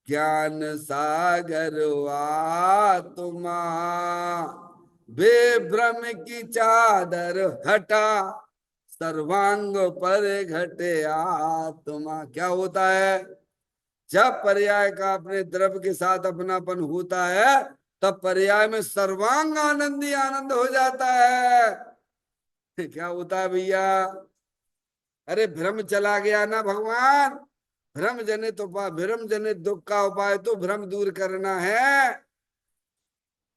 ज्ञान सागर आत्मा, बेभ्रम की चादर हटा, सर्वांग पर घटे आत्मा। क्या होता है? जब पर्याय का अपने द्रव्य के साथ अपनापन होता है, तब पर्याय में सर्वांग आनंद ही आनंद हो जाता है। क्या होता है भैया? अरे भ्रम चला गया ना भगवान। भ्रम जनित दुख का उपाय तो भ्रम दूर करना है।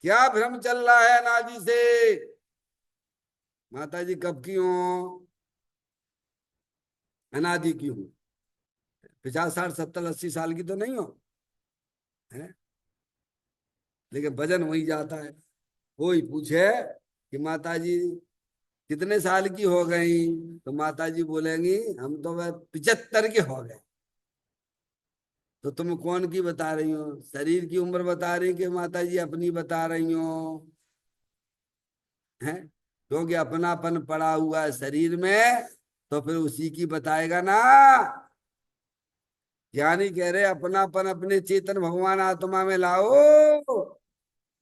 क्या भ्रम चल रहा है अनादि से? माता जी कब की हो? अनादि की हूं। 50 60 70 80 साल की तो नहीं हो है? लेकिन वजन वही जाता है। कोई पूछे कि माता जी कितने साल की हो गई, तो माता जी बोलेंगी हम तो वह 75 के हो गए। तो तुम कौन की बता रही हो? शरीर की उम्र बता रही कि माता जी अपनी बता रही हो? हैं? क्योंकि अपनापन पड़ा हुआ है शरीर में, तो फिर उसी की बताएगा ना। ज्ञानी कह रहे अपनापन अपने चेतन भगवान आत्मा में लाओ।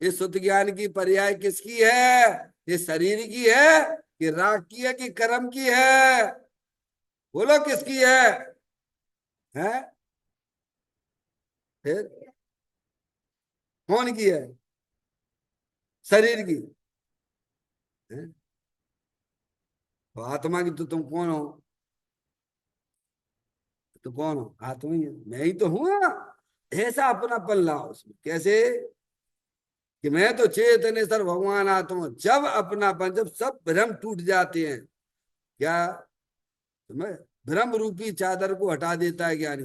इस शुद्ध ज्ञान की पर्याय किसकी है? ये शरीर की है कि राग की है कि कर्म की है? बोलो किसकी है? हैं? फिर कौन की है? शरीर की है? तो आत्मा की तो तुम कौन हो? तो कौन हो? आत्मा ही है, मैं ही तो हूं ना। ऐसा अपनापन लाओ उसमें। कैसे? कि मैं तो चेतनेश्वर भगवान आत्मा। जब अपनापन, जब सब भ्रम टूट जाते हैं, क्या तुम्हें भ्रम रूपी चादर को हटा देता है ज्ञानी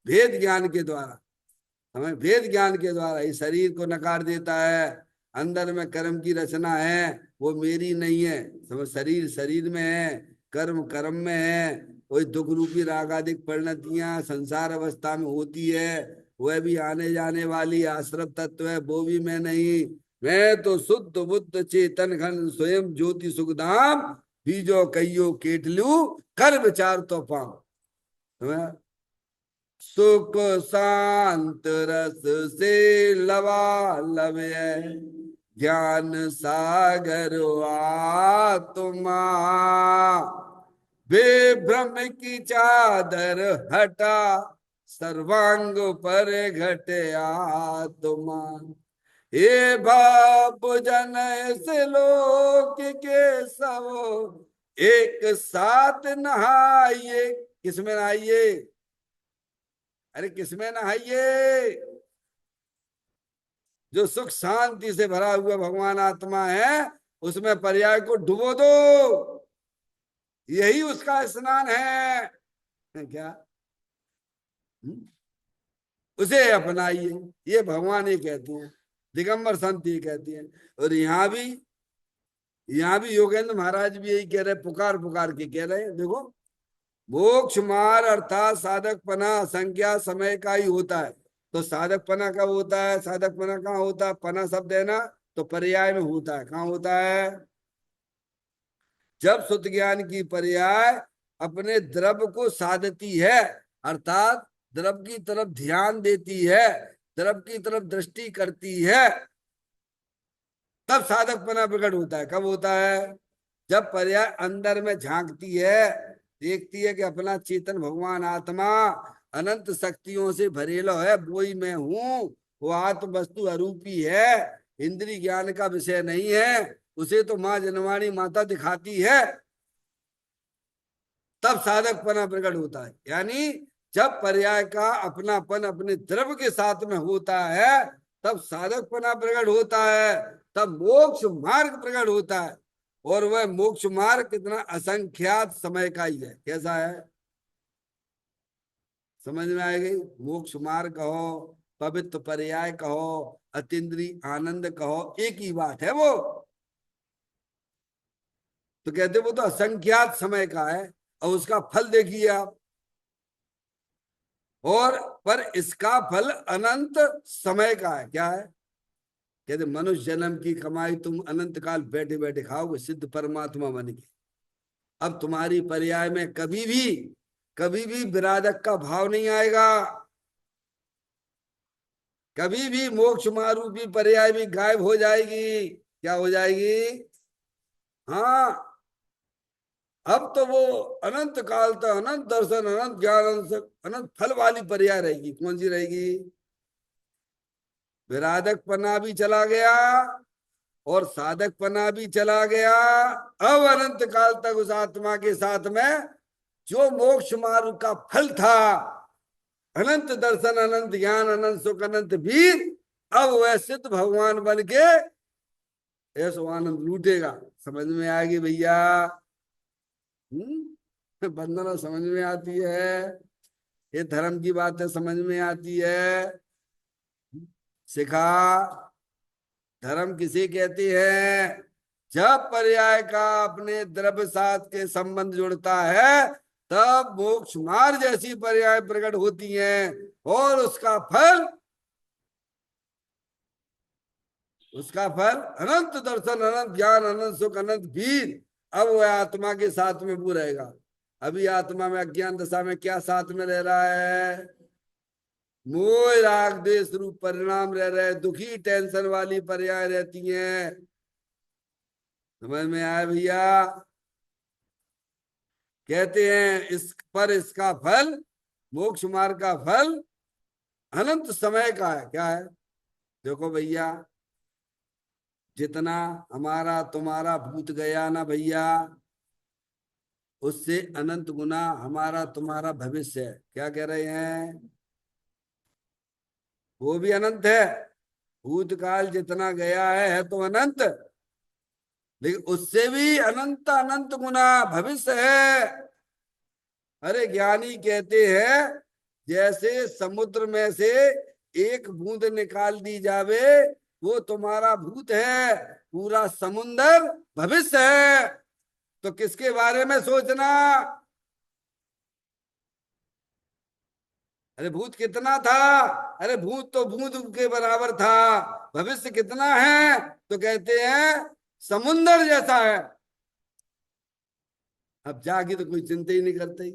भेद ज्ञान के द्वारा। हमें भेद ज्ञान के द्वारा इस शरीर को नकार देता है। अंदर में कर्म की रचना है, वो मेरी नहीं है। समझ? शरीर शरीर में है, कर्म कर्म में है। वही दुख रूपी रागादिक परिणतियां संसार अवस्था में होती है, वह भी आने जाने वाली आश्रत तत्व है, वो भी मैं नहीं। मैं तो शुद्ध बुद्ध चेतन घन स्वयं ज्योति सुखधाम, बीजो कईयो केटलू कर विचार तो पाऊं। सुख शांत रस से लबालव्य, ज्ञान सागर आत्मा, बेभ्रम की चादर हटा, सर्वांग पर घटे आत्मा। हे बाप जन से लोक के सब एक साथ नहाइए। किसमें नहाइए? अरे किसमें नहाइए? जो सुख शांति से भरा हुआ भगवान आत्मा है, उसमें पर्याय को डुबो दो। यही उसका स्नान है। क्या? हम्म? उसे अपनाइए। ये भगवान ही कहते हैं। दिगंबर संत ये कहती हैं। और यहाँ भी योगेंद्र महाराज भी यही कह रहे, पुकार पुकार के कह रहे हैं, देखो मोक्ष मार्ग अर्थात साधक पना संख्या समय का ही होता है। तो साधक पना कब होता है? साधक पना कहाँ होता है? पना शब्द है ना, तो पर्याय में होता है। कहाँ होता है? जब सुत ज्ञान की पर्याय अपने द्रव को साधती है, अर्थात द्रव की तरफ ध्यान देती है, द्रव की तरफ दृष्टि करती है, तब साधकपना प्रकट होता है। कब होता है? जब पर्याय अंदर में झांकती है, देखती है कि अपना चेतन भगवान आत्मा अनंत शक्तियों से भरेलो है, वो ही मैं हूं, वो आत्म वस्तु अरूपी है, इंद्रिय ज्ञान का विषय नहीं है, उसे तो माँ जनवाणी माता दिखाती है, तब साधकपना प्रकट होता है। यानी जब पर्याय का अपनापन अपने द्रव्य के साथ में होता है, तब साधकपना प्रकट होता है, तब मोक्ष मार्ग प्रकट होता है। और वह मोक्ष मार्ग कितना असंख्यात समय का ही है। कैसा है? समझ में आएगी? मोक्ष मार्ग कहो, पवित्र पर्याय कहो, अतीन्द्रिय आनंद कहो, एक ही बात है वो। तो कहते वो तो असंख्यात समय का है, और उसका फल देखिए आप। और पर इसका फल अनंत समय का है। क्या है? कहते मनुष्य जन्म की कमाई तुम अनंत काल बैठे बैठे खाओगे, सिद्ध परमात्मा बन के। अब तुम्हारी पर्याय में कभी भी विराधक का भाव नहीं आएगा, कभी भी मोक्ष मारूपी पर्याय भी गायब हो जाएगी। क्या हो जाएगी? हाँ, अब तो वो अनंत काल तक अनंत दर्शन, अनंत ज्ञान, अनंत फल वाली पर्याय रहेगी। कौन सी रहेगी? विराधक पना भी चला गया और साधक पना भी चला गया। अब अनंत काल तक उस आत्मा के साथ में जो मोक्ष मार्ग का फल था, अनंत दर्शन, अनंत ज्ञान, अनंत सुख, अनंत वीर, अब वह सिद्ध भगवान बन के ऐसो आनंद लूटेगा। समझ में आएगी भैया? बंधना समझ में आती है, ये धर्म की बातें समझ में आती है। सिखा धर्म किसे कहते हैं? जब पर्याय का अपने द्रव्य साथ के संबंध जुड़ता है, तब मोक्ष मार्ग जैसी पर्याय प्रकट होती हैं, और उसका फल अनंत दर्शन, अनंत ज्ञान, अनंत सुख, अनंत वीर। अब वह आत्मा के साथ में वो रहेगा। अभी आत्मा में अज्ञान दशा में क्या साथ में रह रहा है? मोह राग देश रूप परिणाम रह रहे, दुखी टेंशन वाली पर्याय रहती हैं। समझ में आया भैया? कहते हैं इस पर इसका फल, मोक्ष मार्ग का फल अनंत समय का है। क्या है? देखो भैया, जितना हमारा तुम्हारा भूत गया ना भैया, उससे अनंत गुना हमारा तुम्हारा भविष्य है। क्या कह रहे हैं? वो भी अनंत है। भूतकाल जितना गया है तो अनंत, लेकिन उससे भी अनंत अनंत गुना भविष्य है। अरे ज्ञानी कहते हैं, जैसे समुद्र में से एक बूंद निकाल दी जावे, वो तुम्हारा भूत है, पूरा समुंदर भविष्य है। तो किसके बारे में सोचना? अरे भूत कितना था? अरे भूत तो बूंद के बराबर था। भविष्य कितना है? तो कहते हैं समुंदर जैसा है। अब जाके तो कोई चिंता ही नहीं करते ही।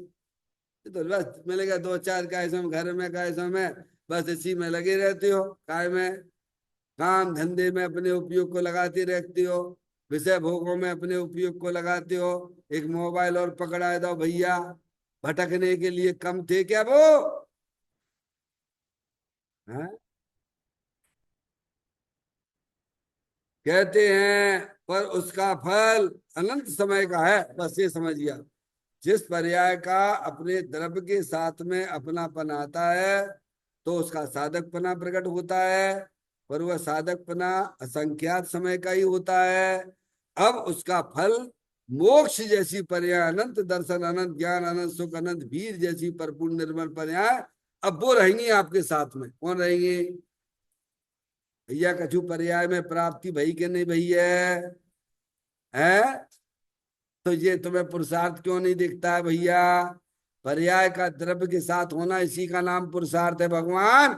तो बस मिलेगा दो चार कैसों में, घर में कैसों में, बस इसी में लगे रहते हो। काय में काम धंधे में अपने उपयोग को लगाते रहते हो, विषय भोगों में अपने उपयोग को लगाते हो। एक मोबाइल और पकड़ा दो भैया, भटकने के लिए कम थे क्या वो? हाँ? कहते हैं पर उसका फल अनंत समय का है। बस ये समझिए, जिस पर्याय का अपने द्रव्य के साथ में अपनापन आता है, तो उसका साधकपना प्रकट होता है, पर वह साधकपना असंख्यात समय का ही होता है। अब उसका फल मोक्ष जैसी पर्याय, अनंत दर्शन, अनंत ज्ञान, अनंत सुख, अनंत वीर जैसी परिपूर्ण निर्मल पर्याय, अब वो रहेंगी आपके साथ में। कौन रहेंगी? भैया कछु पर्याय में प्राप्ति भई के नहीं भई है? तो ये तुम्हें पुरुषार्थ क्यों नहीं दिखता है भैया? पर्याय का द्रव्य के साथ होना, इसी का नाम पुरुषार्थ है भगवान।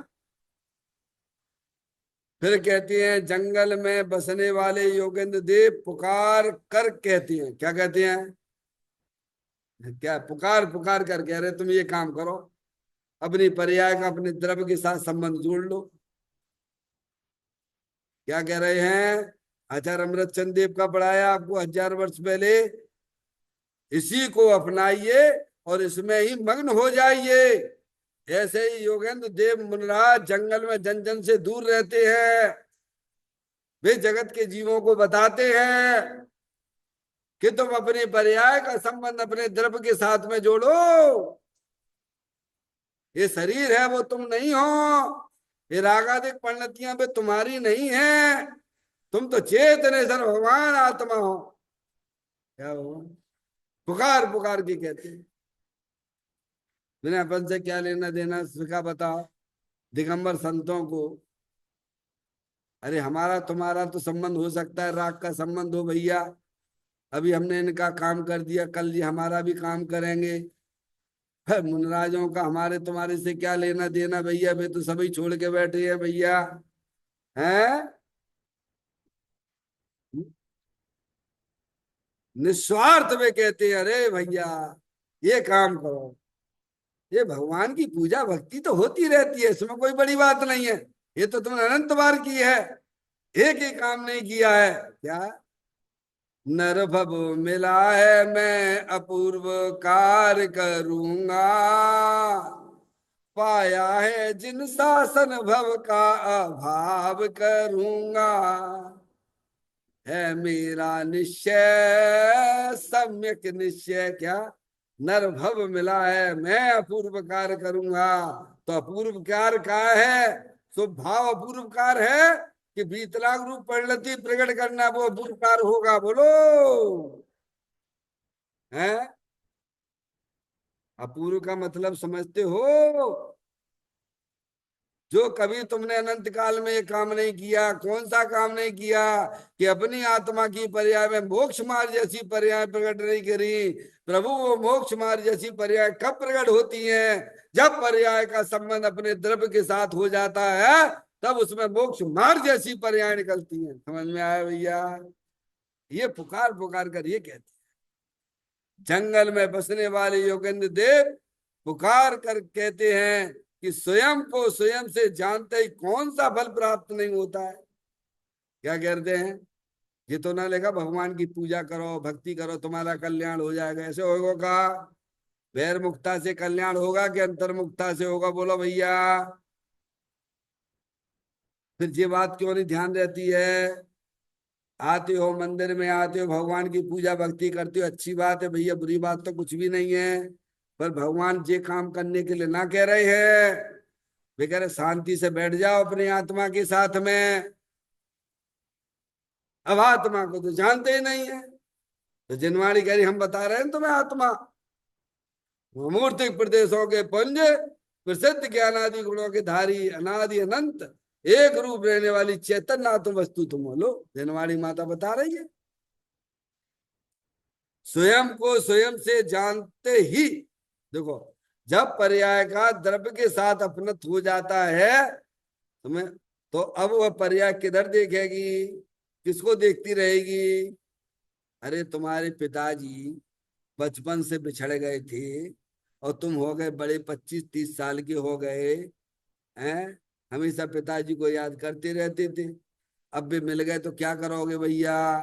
फिर कहते हैं जंगल में बसने वाले योगेंद्र देव पुकार कर कहते हैं, क्या कहते हैं? क्या पुकार पुकार कर कह रहे तुम ये काम करो, अपनी पर्याय का अपने द्रव्य के साथ संबंध जोड़ लो। क्या कह रहे हैं? आचार्य अमृतचंद देव का पढ़ाया आपको 1000 वर्ष पहले, इसी को अपनाइए और इसमें ही मग्न हो जाइए। ऐसे ही योगेंद्र देव मुनिराज जंगल में जन जन से दूर रहते हैं। वे जगत के जीवों को बताते हैं कि तुम अपने पर्याय का संबंध अपने द्रव्य के साथ में जोड़ो। ये शरीर है वो तुम नहीं हो, ये रागादिक परिणतियां भी तुम्हारी नहीं है, तुम तो चेतनेश्वर भगवान आत्मा हो। क्या हो? पुकार पुकार के कहते हैं। बिना अपन से क्या लेना देना इसका बताओ दिगंबर संतों को। अरे हमारा तुम्हारा तो संबंध हो सकता है, राग का संबंध हो भैया, अभी हमने इनका काम कर दिया, कल ये हमारा भी काम करेंगे। मुनराजों का हमारे तुम्हारे से क्या लेना देना भैया, वे तो सभी छोड़ के बैठे हैं भैया, हैं? निस्वार्थ में कहते हैं अरे भैया ये काम करो, ये भगवान की पूजा भक्ति तो होती रहती है, इसमें कोई बड़ी बात नहीं है, ये तो तुमने अनंत बार की है, एक ही काम नहीं किया है। क्या? नर भव मिला है मैं अपूर्व कार्य करूंगा, पाया है जिन शासन भव का अभाव करूंगा, है मेरा निश्चय सम्यक निश्चय। क्या? नर भव मिला है मैं अपूर्व कार्य करूंगा, तो अपूर्व कार्य का है? स्वभाव अपूर्व कार्य है कि बीतलाग रूप परिणति प्रकट करना वो अपूर्व कार्य होगा? बोलो है? अपूर्व का मतलब समझते हो? जो कभी तुमने अनंत काल में ये काम नहीं किया, कौन सा काम नहीं किया कि अपनी आत्मा की पर्याय में मोक्ष मार्ग जैसी पर्याय प्रकट नहीं करी। प्रभु वो मोक्ष मार्ग जैसी पर्याय कब प्रकट होती है? जब पर्याय का संबंध अपने द्रव्य के साथ हो जाता है, तब उसमें मोक्ष मार्ग जैसी पर्याय निकलती है। समझ में आया भैया? ये पुकार पुकार कर ये कहते, जंगल में बसने वाले योगेंद्र देव पुकार कर कहते हैं कि स्वयं को स्वयं से जानते ही कौन सा फल प्राप्त नहीं होता है। क्या कहते हैं? ये तो ना लेगा भगवान की पूजा करो भक्ति करो तुम्हारा कल्याण हो जाएगा, ऐसे होगा? वैर मुक्ता से कल्याण होगा कि अंतर्मुक्ता से होगा? बोलो भैया। फिर ये बात क्यों नहीं ध्यान रहती है? आते हो मंदिर में, आते हो भगवान की पूजा भक्ति करते हो, अच्छी बात है भैया, बुरी बात तो कुछ भी नहीं है, पर भगवान जे काम करने के लिए ना कह रहे हैं, वे कह रहे शांति से बैठ जाओ अपनी आत्मा के साथ में। अब आत्मा को तो जानते ही नहीं है, तो जिनवाणी कह रही हम बता रहे हैं तुम्हें आत्मा मूर्तिक प्रदेशों के पुंज, प्रसिद्ध ज्ञानादि गुणों के धारी, अनादि अनंत एक रूप रहने वाली चैतन्य आत्म वस्तु तुम बोलो, जनवाड़ी माता बता रही है। स्वयं को स्वयं से जानते ही, देखो जब पर्याय का द्रव्य के साथ अपनत हो जाता है तुम्हें, तो अब वह पर्याय किधर देखेगी, किसको देखती रहेगी? अरे तुम्हारे पिताजी बचपन से बिछड़ गए थे और तुम हो गए बड़े 25-30 साल के हो गए हैं, हमेशा पिताजी को याद करते रहते थे, अब भी मिल गए तो क्या करोगे भैया?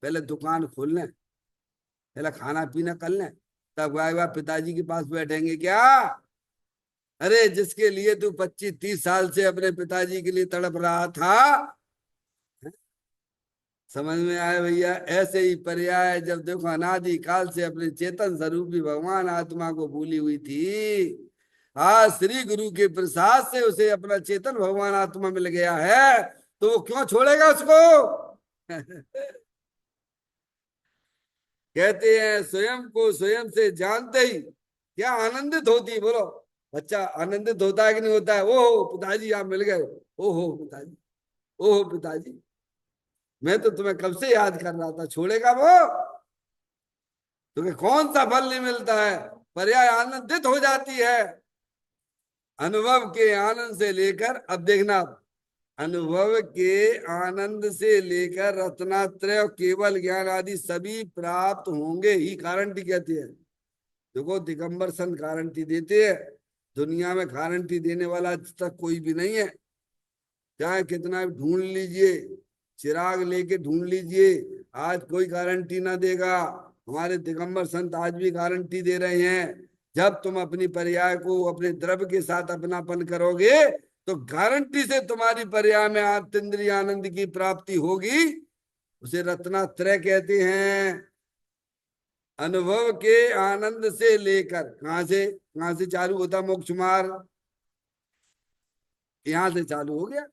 पहले दुकान खोल लें, पहले खाना पीना कर लें, तब आए बार पिताजी के पास बैठेंगे क्या? अरे जिसके लिए तू 25-30 साल से अपने पिताजी के लिए तड़प रहा था, समझ में आया भैया? ऐसे ही पर्याय जब देखो अनादि काल से अपने चेतन स्वरूपी भगवान आत्मा को भूली हुई थी, आज श्री गुरु के प्रसाद से उसे अपना चेतन भगवान आत्मा मिल गया है, तो वो क्यों छोड़ेगा उसको? कहते हैं स्वयं को स्वयं से जानते ही क्या आनंदित होती, बोलो बच्चा आनंदित होता है कि नहीं होता है? ओ पिताजी आप मिल गए, ओ हो पिताजी, ओह पिताजी, मैं तो तुम्हें कब से याद कर रहा था, छोड़ेगा वो? तुम्हें कौन सा फल नहीं मिलता है, पर्याय आनंदित हो जाती है। अनुभव के आनंद से लेकर, अब देखना, अनुभव के आनंद से लेकर रत्नात्रय और केवल ज्ञान आदि सभी प्राप्त होंगे ही, गारंटी कहती है। देखो दिगंबर संत गारंटी देते हैं, दुनिया में गारंटी देने वाला आज तक कोई भी नहीं है। चाहे कितना भी ढूंढ लीजिए, चिराग लेके ढूंढ लीजिए, आज कोई गारंटी ना देगा। हमारे दिगंबर संत आज भी गारंटी दे रहे हैं, जब तुम अपनी पर्याय को अपने द्रव्य के साथ अपनापन करोगे तो गारंटी से तुम्हारी पर्याय में आत्यंद्रिय आनंद की प्राप्ति होगी। उसे रत्नात्रय कहते हैं। अनुभव के आनंद से लेकर, कहां से चालू होता मोक्ष मार्ग? यहां से चालू हो गया।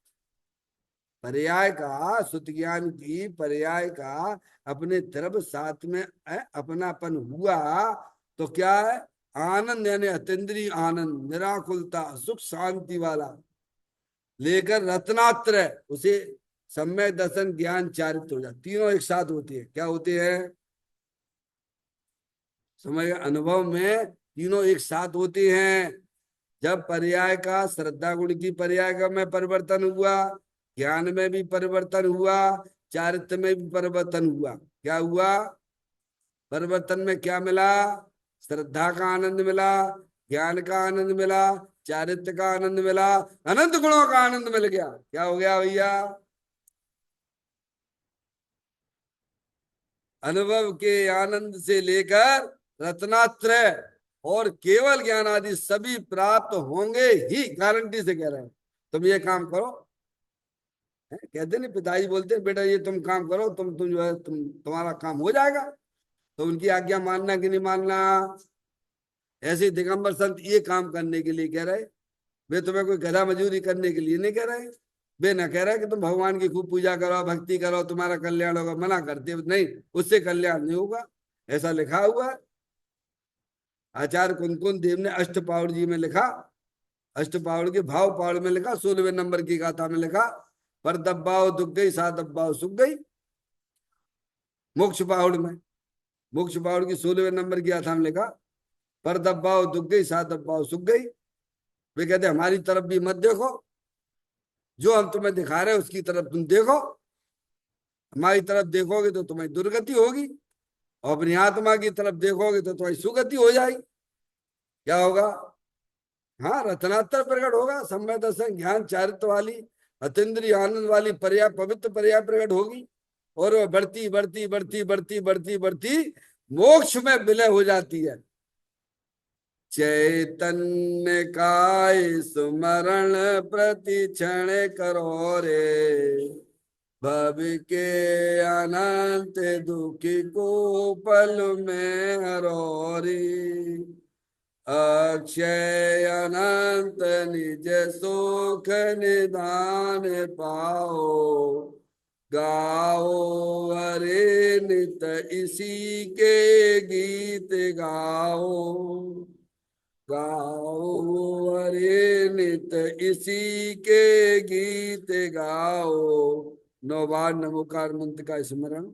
पर्याय का, शुद्ध ज्ञान की पर्याय का अपने द्रव्य साथ में अपनापन हुआ तो क्या है? आनंद, यानी अतीन्द्रिय आनंद, निराकुलता, सुख शांति वाला लेकर रत्नात्रय, उसे सम्यक दर्शन ज्ञान चारित्र हो जाए, तीनों एक साथ होती है। क्या होते हैं? समय अनुभव में तीनों एक साथ होते हैं। जब पर्याय का, श्रद्धा गुण की पर्याय का में परिवर्तन हुआ, ज्ञान में भी परिवर्तन हुआ, चारित्र में भी परिवर्तन हुआ। क्या हुआ? परिवर्तन में क्या मिला? श्रद्धा का आनंद मिला, ज्ञान का आनंद मिला, चारित्र का आनंद मिला, अनंत गुणों का आनंद मिल गया। क्या हो गया भैया? अनुभव के आनंद से लेकर रत्नात्रय और केवल ज्ञान आदि सभी प्राप्त होंगे ही, गारंटी से कह रहे हैं। तुम ये काम करो, कहते नहीं पिताजी बोलते हैं, बेटा ये तुम काम करो, तुम जो है तुम्हारा काम हो जाएगा। तो उनकी आज्ञा मानना कि नहीं मानना? ऐसे ही दिगंबर संत ये काम करने के लिए कह रहे। वे तुम्हें कोई गधा मजूरी करने के लिए नहीं कह रहे। वे न कह रहे कि तुम भगवान की खूब पूजा करो, भक्ति करो, तुम्हारा कल्याण होगा, मना करते नहीं, उससे कल्याण नहीं होगा, ऐसा लिखा हुआ है। आचार्य कुंकुन देव ने अष्टपावड़ जी में लिखा, अष्टपावड़ के भाव पावड़ में लिखा, 16वें नंबर की गाथा में लिखा, पर दब्बाओ दुख गई, सा दब्बाओ सुख गई। मोक्ष पावड़ में, मोक्ष पावड़ की 16वें नंबर की गाथा में लिखा, पर दब्बाओ दुख गई, सा दब्बाओ सुख गई। वे कहते हमारी तरफ भी मत देखो, जो हम तुम्हें दिखा रहे हैं उसकी तरफ तुम देखो। हमारी तरफ देखोगे तो तुम्हारी दुर्गति होगी, और अपनी आत्मा की तरफ देखोगे तो तुम्हारी सुगति हो जाएगी। क्या होगा? हाँ, रत्नात्तर प्रकट होगा, सम्यक दर्शन ज्ञान चारित्र वाली अतीन्द्रिय आनंद वाली पर्याय, पवित्र पर्याय प्रकट होगी, और वह बढ़ती बढ़ती बढ़ती बढ़ती बढ़ती बढ़ती मोक्ष में विलय हो जाती है। चैतन्य काय सुमरण प्रति क्षण करो रे, भव के अनंत दुखी को पल में हरो रे। अक्षय अनंत निज सुख निदान पाओ, गाओ हरे नित इसी के गीत गाओ, गाओ हरे नित इसी के गीत गाओ। 9 बार नमोकार मंत्र का स्मरण।